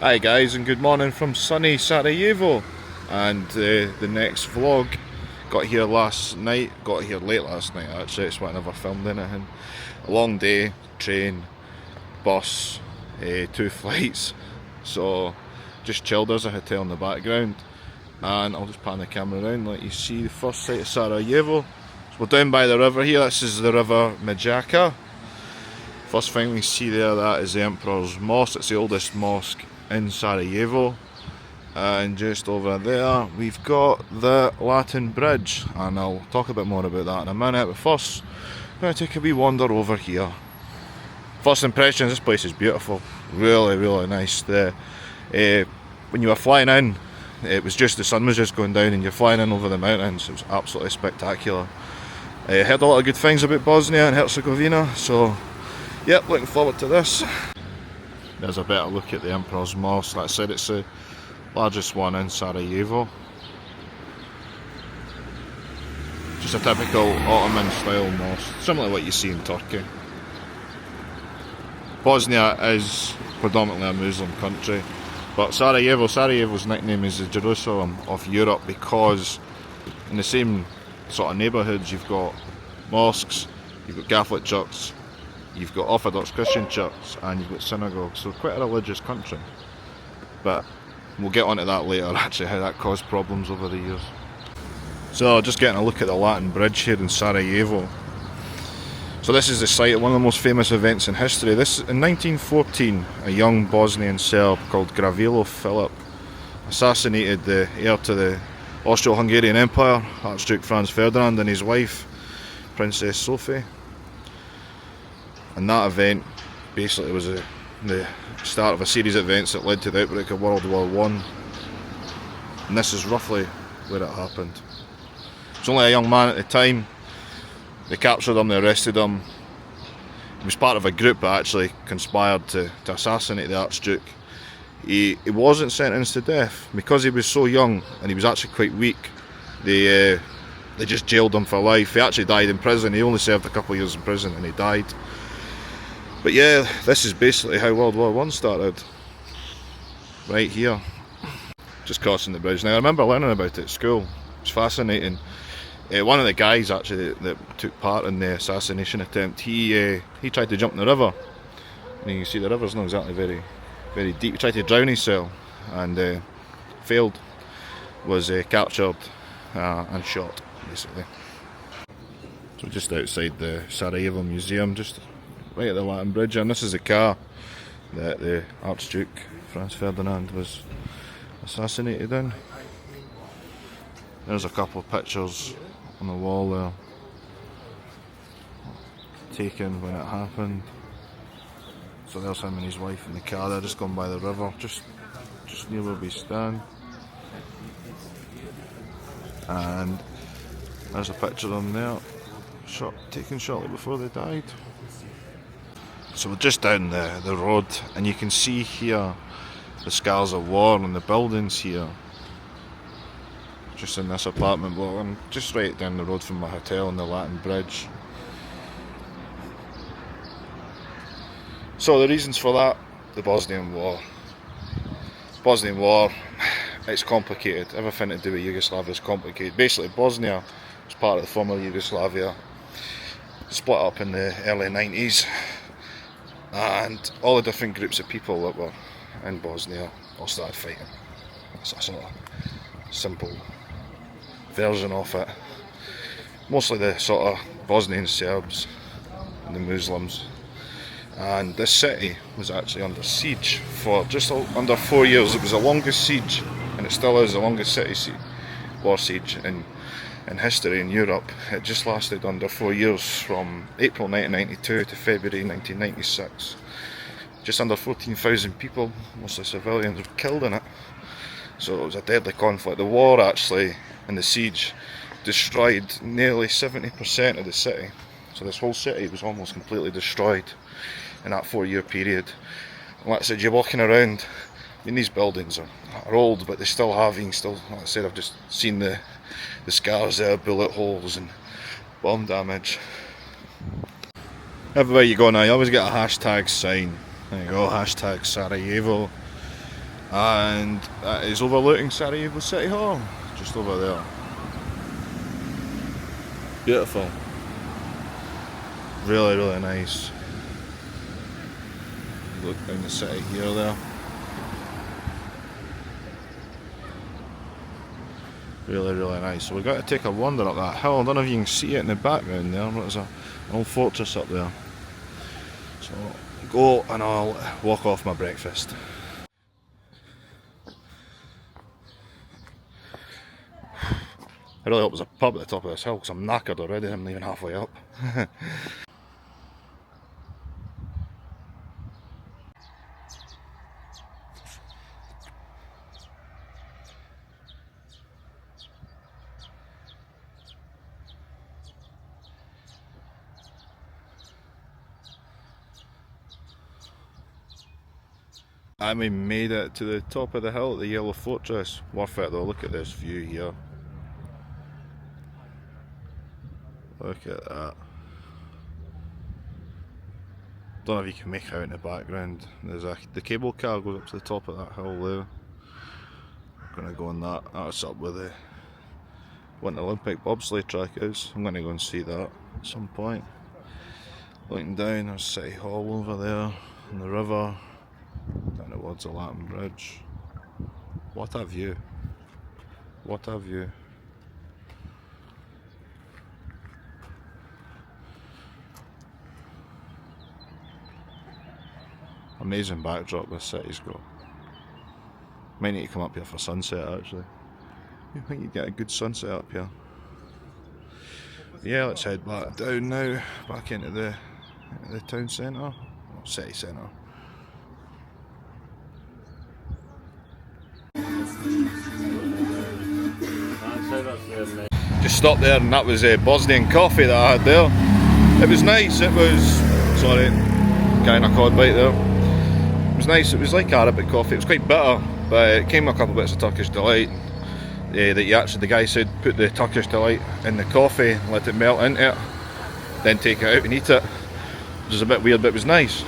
Hi guys, and good morning from sunny Sarajevo. And the next vlog, got here last night, got here late last night actually, it's why I never filmed anything. A long day, train, bus, 2 flights, so just chilled. There's a hotel in the background, and I'll just pan the camera around, let you see the first sight of Sarajevo. So we're down by the river here. This is the river Mijaka. First thing we see there, that is the Emperor's Mosque. It's the oldest mosque in Sarajevo. And just over there we've got the Latin Bridge, and I'll talk a bit more about that in a minute, but first I'm going to take a wee wander over here. First impressions, this place is beautiful, really nice. When you were flying in, it was just, the sun was just going down and you're flying in over the mountains. It was absolutely spectacular. I heard a lot of good things about Bosnia and Herzegovina, so yep, looking forward to this. There's a better look at the Emperor's Mosque. Like I said, it's the largest one in Sarajevo. Just a typical Ottoman style mosque, similar to what you see in Turkey. Bosnia is predominantly a Muslim country, but Sarajevo's nickname is the Jerusalem of Europe, because in the same sort of neighbourhoods you've got mosques, you've got Catholic churches, you've got Orthodox Christian churches, and you've got synagogues, so quite a religious country. But we'll get onto that later, actually, how that caused problems over the years. So just getting a look at the Latin Bridge here in Sarajevo. So this is the site of one of the most famous events in history. This, in 1914, a young Bosnian Serb called Gavrilo Filip assassinated the heir to the Austro-Hungarian Empire, Archduke Franz Ferdinand, and his wife, Princess Sophie. And that event basically was the start of a series of events that led to the outbreak of World War I. And this is roughly where it happened. He was only a young man at the time. They captured him, they arrested him. He was part of a group that actually conspired to assassinate the Archduke. He wasn't sentenced to death because he was so young and he was actually quite weak. They just jailed him for life. He actually died in prison. He only served a couple of years in prison and he died. But yeah, this is basically how World War I started. Right here. Just crossing the bridge. Now I remember learning about it at school. It was fascinating. One of the guys actually that took part in the assassination attempt, he tried to jump in the river. And you can see the river's not exactly very deep. He tried to drown himself and failed. Was captured and shot, basically. So just outside the Sarajevo Museum, just right at the Latin Bridge, and this is the car that the Archduke Franz Ferdinand was assassinated in. There's a couple of pictures on the wall there, taken when it happened. So there's him and his wife in the car. They're just going by the river, just near where we stand. And there's a picture of them there, taken shortly before they died. So we're just down the road, and you can see here the scars of war on the buildings here. Just in this apartment block. I'm just right down the road from my hotel on the Latin Bridge. So the reasons for that, the Bosnian War. Bosnian War, it's complicated. Everything to do with Yugoslavia is complicated. Basically, Bosnia was part of the former Yugoslavia, split up in the early 90s. And all the different groups of people that were in Bosnia all started fighting. That's a sort of simple version of it. Mostly the sort of Bosnian Serbs and the Muslims. And this city was actually under siege for just under 4 years. It was the longest siege, and it still is the longest war siege in history in Europe. It just lasted under 4 years, from April 1992 to February 1996. Just under 14,000 people, mostly civilians, were killed in it. So it was a deadly conflict. The war actually, and the siege, destroyed nearly 70% of the city. So this whole city was almost completely destroyed in that 4 year period. And like I said, you're walking around, I mean, these buildings are old, but they still have, like I said, I've just seen the scars there, bullet holes and bomb damage. Everywhere you go now, you always get a hashtag sign. There you go, hashtag Sarajevo. and that is overlooking Sarajevo City Hall, just over there. Beautiful. Really, really nice. Look down the city here there. Really, really nice. So we've got to take a wander up that hill. I don't know if you can see it in the background there, but there's an old fortress up there. So I'll go and I'll walk off my breakfast. I really hope there's a pub at the top of this hill because I'm knackered already. I'm not even halfway up. And we made it to the top of the hill at the Yellow Fortress. Worth it though, look at this view here. Look at that. Don't know if you can make out in the background. There's the cable car goes up to the top of that hill there. I'm gonna go on that. That's up where the Winter Olympic bobsleigh track is. I'm gonna go and see that at some point. Looking down, there's City Hall over there, and the river. Down towards the Latin Bridge. What a view. What a view. Amazing backdrop this city's got. Might need to come up here for sunset actually. I think you get a good sunset up here. Yeah, let's head back down now, back into the town centre, or city centre. Just stopped there and that was Bosnian coffee that I had there. It was nice, it was, sorry, kind of cod bite there. It was nice, it was like Arabic coffee, it was quite bitter, but it came with a couple of bits of Turkish Delight. The guy said put the Turkish Delight in the coffee, let it melt into it, then take it out and eat it. Which is a bit weird, but it was nice.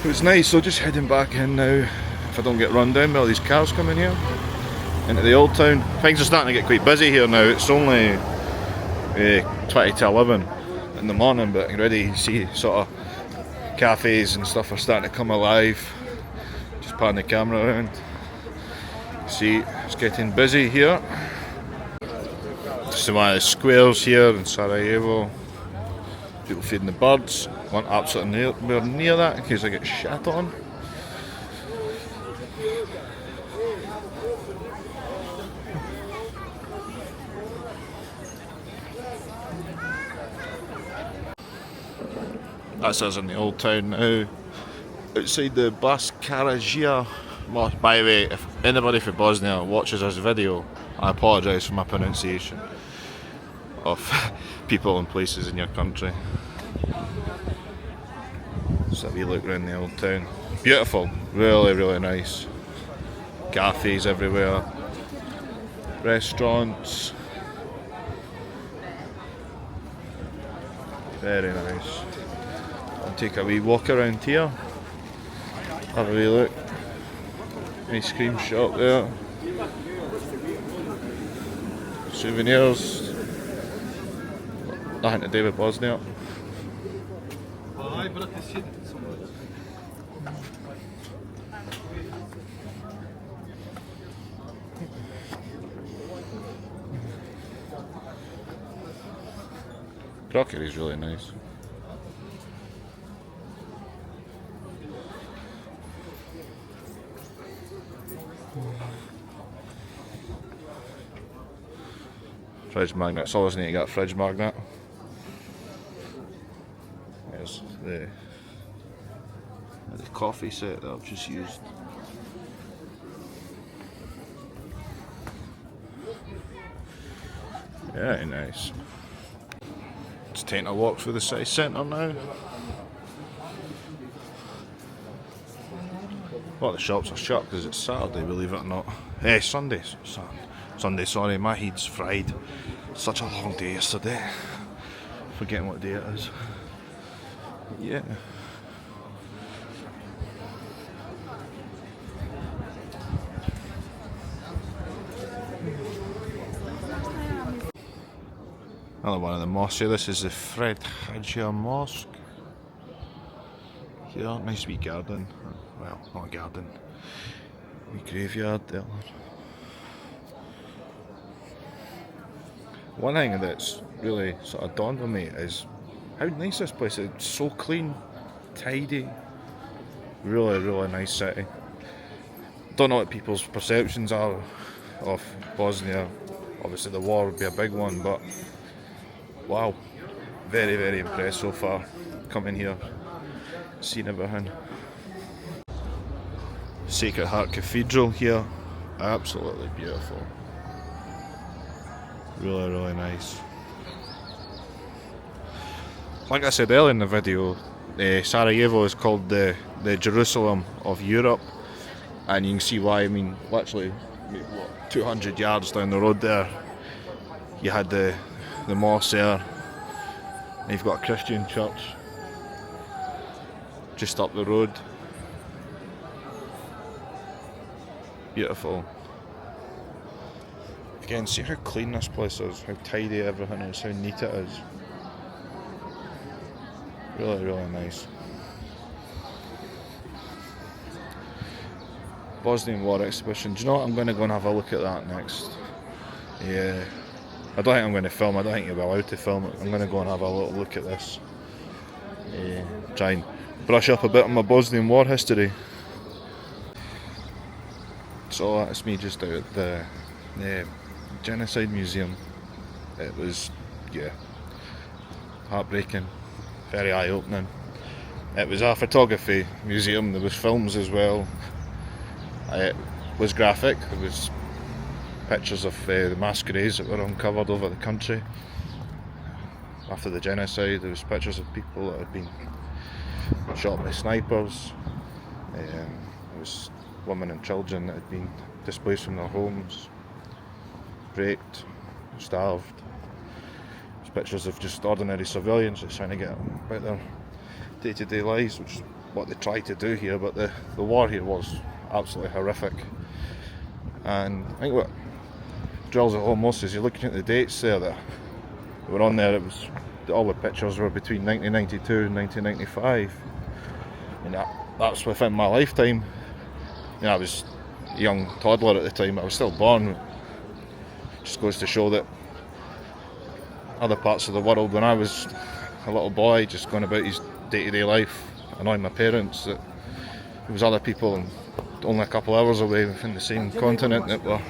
It was nice, so just heading back in now, if I don't get run down by all these cars coming here. Into the old town. Things are starting to get quite busy here now. It's only 20 to 11 in the morning, but already you see sort of cafes and stuff are starting to come alive. Just pan the camera around. See, it's getting busy here. This is one of the squares here in Sarajevo. People feeding the birds. Want absolutely near that in case I get shat on. That's us in the old town now, outside the Bosnia. Well, by the way, if anybody from Bosnia watches this video, I apologise for my pronunciation of people and places in your country. Just have a wee look around the old town. Beautiful, really, really nice. Cafes everywhere, restaurants. Very nice. I'll take a wee walk around here, have a wee look. Ice cream shop there. Souvenirs. Nothing to do with Bosnia. Crockery is really nice. Fridge magnet, it's always need to get a fridge magnet. There's the coffee set that I've just used. Very nice. Just taking a walk through the city centre now. A lot of the shops are shut because it's Saturday, believe it or not. Sunday. Sunday, sorry, my head's fried. Such a long day yesterday. Forgetting what day it is. Yeah. Another one of the mosques here. This is the Fred Hajia Mosque. Here, nice wee garden. Well, not a garden. Wee graveyard there. One thing that's really sort of dawned on me is how nice this place is. It's so clean, tidy. Really, really nice city. Don't know what people's perceptions are of Bosnia. Obviously the war would be a big one, but wow, very, very impressed so far. Coming here, seen everything. Sacred Heart Cathedral here, absolutely beautiful. Really, really nice. Like I said earlier in the video, Sarajevo is called the Jerusalem of Europe, and you can see why. I mean, literally 200 yards down the road there, you had the mosque there, and you've got a Christian church just up the road. Beautiful. Again, see how clean this place is, how tidy everything is, how neat it is. Really, really nice. Bosnian War exhibition. Do you know what? I'm going to go and have a look at that next. Yeah. I don't think I'm going to film. I don't think you'll be allowed to film it. I'm going to go and have a little look at this. Try and brush up a bit on my Bosnian War history. So that's me just out at the Genocide Museum. It was, yeah, heartbreaking, very eye-opening. It was a photography museum. There was films as well. It was graphic. There was pictures of the masquerades that were uncovered over the country after the genocide. There was pictures of people that had been shot by snipers. There was women and children that had been displaced from their homes, raped, starved. There's pictures of just ordinary civilians just trying to get about their day-to-day lives, which is what they tried to do here, but the war here was absolutely horrific. And I think what drills it home most is you're looking at the dates there that were on there. It was all the pictures were between 1992 and 1995, and that's within my lifetime. You know, I was a young toddler at the time. I was still born. Just goes to show that other parts of the world, when I was a little boy just going about his day-to-day life, annoying my parents, that there was other people only a couple of hours away within the same continent that were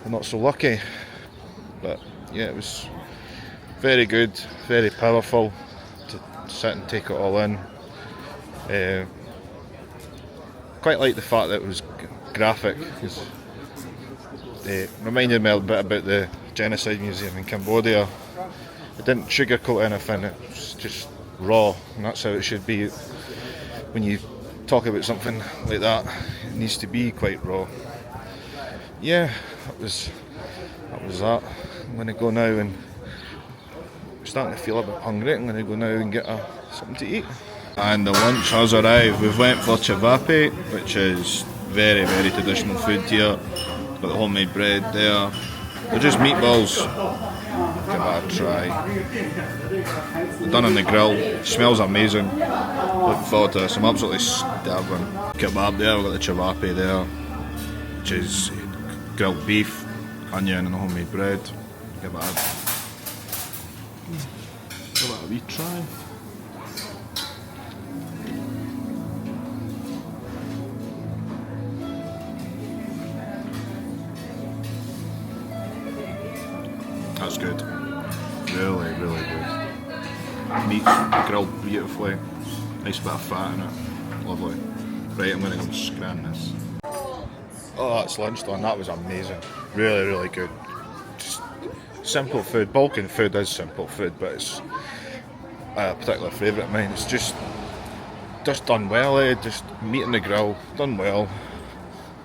not so lucky. But yeah, it was very good, very powerful to sit and take it all in. Quite like the fact that it was graphic. It reminded me a bit about the Genocide Museum in Cambodia. It didn't sugarcoat anything, it was just raw, and that's how it should be. When you talk about something like that, it needs to be quite raw. Yeah, that was that. I'm going to go now, and I'm starting to feel a bit hungry. I'm going to go now and get something to eat. And the lunch has arrived. We've went for cevapi, which is very, very traditional food here. Got the homemade bread there. They're just meatballs. Give that a try. They're done on the grill. Smells amazing. Looking forward to this. I'm absolutely starving. Kebab there. We've got the cevapi there, which is grilled beef, onion and homemade bread. Give that a wee try. That's good. Really, really good. Meat's grilled beautifully. Nice bit of fat in it. Lovely. Right, I'm going to go and scran this. Oh, that's lunch done. That was amazing. Really, really good. Just simple food. Balkan food is simple food, but it's a particular favourite of mine. It's just done well, Just meat in the grill, done well.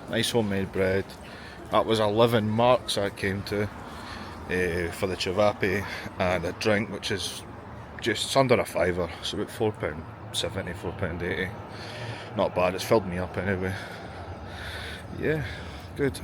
Nice homemade bread. That was 11 marks I came to. For the cevapi and a drink, which is just under a fiver, so about £4.70, £4.80. Not bad, it's filled me up anyway. Yeah, good.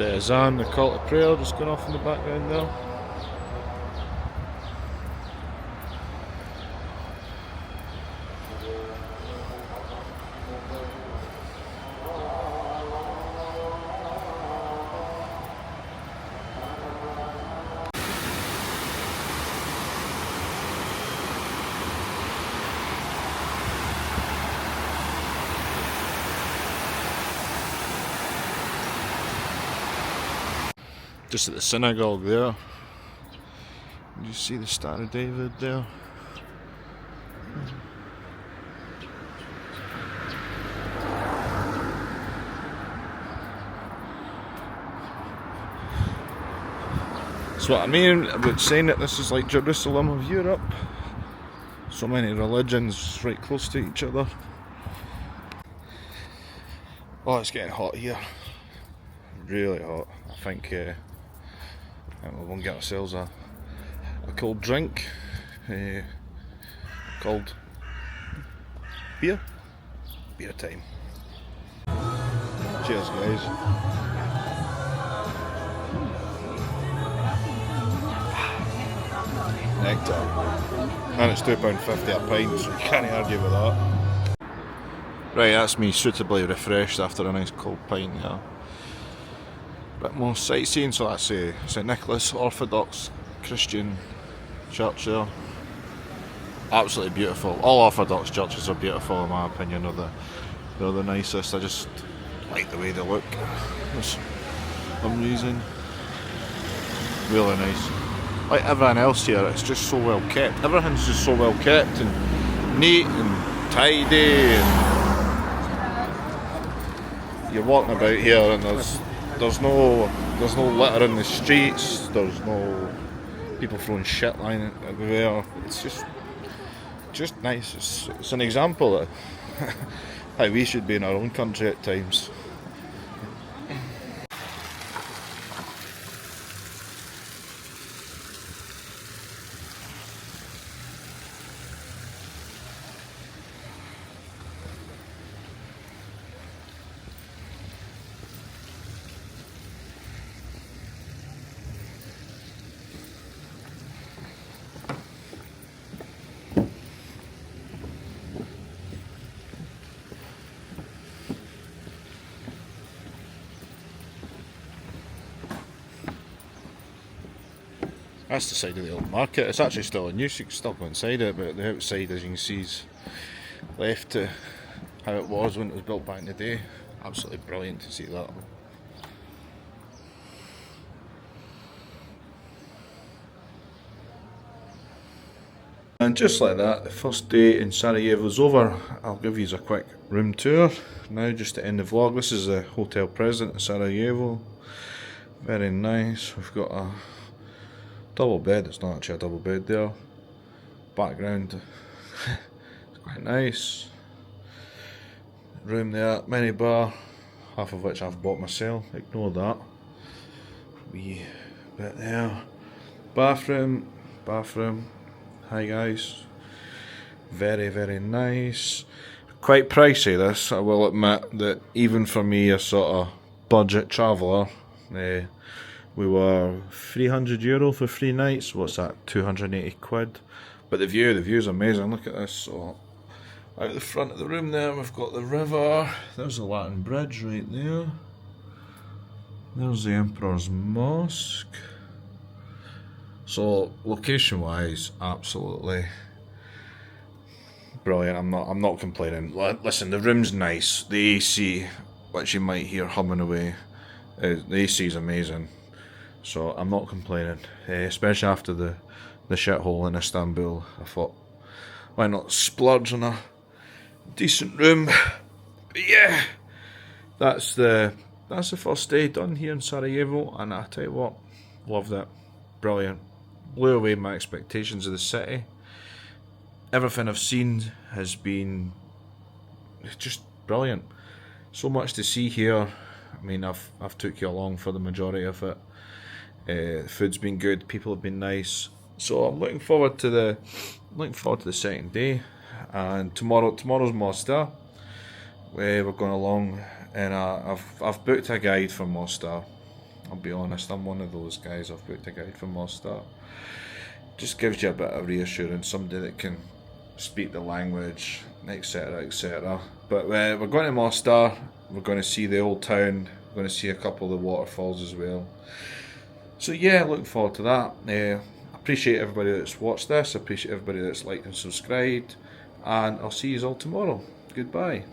It's Azan, the call to prayer, just going off in the background there. Just at the synagogue there. You see the Star of David there. That's what I mean about saying that this is like Jerusalem of Europe. So many religions right close to each other. Oh, it's getting hot here. Really hot. I think we're going to get ourselves a cold drink called beer time. Cheers, guys. Nectar. And it's £2.50 a pint, so you can't argue with that. Right, that's me suitably refreshed after a nice cold pint, yeah. Bit more sightseeing, so that's St Nicholas Orthodox Christian church there. Absolutely beautiful. All Orthodox churches are beautiful in my opinion. They're the nicest. I just like the way they look. For some reason. Really nice. Like everyone else here, it's just so well kept. Everything's just so well kept and neat and tidy. And you're walking about here and there's no litter in the streets, there's no people throwing shit lying everywhere. It's just nice. It's an example of how we should be in our own country at times. That's the side of the old market. It's actually still in use, you can still go inside it, but the outside, as you can see, is left to how it was when it was built back in the day. Absolutely brilliant to see that. And just like that, the first day in Sarajevo's over. I'll give you a quick room tour now, just to end the vlog. This is the Hotel President of Sarajevo. Very nice. We've got a double bed. It's not actually a double bed there. Background, it's quite nice. Room there, mini bar, half of which I've bought myself. Ignore that. Wee bit there. Bathroom. Hi guys. Very, very nice. Quite pricey this, I will admit, that even for me, a sort of budget traveller, we were €300 for 3 nights. What's that? 280 quid. But the view's amazing. Look at this. So out the front of the room there, we've got the river. There's the Latin Bridge right there. There's the Emperor's Mosque. So location wise, absolutely brilliant. I'm not complaining. Listen, the room's nice. The AC, which you might hear humming away, the AC is amazing. So I'm not complaining, especially after the shithole in Istanbul. I thought, why not splurge on a decent room? But yeah, that's the first day done here in Sarajevo, and I tell you what, loved it. Brilliant. Blew away my expectations of the city. Everything I've seen has been just brilliant. So much to see here. I mean, I've took you along for the majority of it. The food's been good, people have been nice. So I'm looking forward to the second day, and tomorrow's Mostar. We're going along, and I've booked a guide for Mostar. I'll be honest, I'm one of those guys. I've booked a guide for Mostar. Just gives you a bit of reassurance, somebody that can speak the language, etc, etc. But we're going to Mostar, we're going to see the old town, we're going to see a couple of the waterfalls as well. So yeah, looking forward to that. Appreciate everybody that's watched this, appreciate everybody that's liked and subscribed, and I'll see you all tomorrow. Goodbye.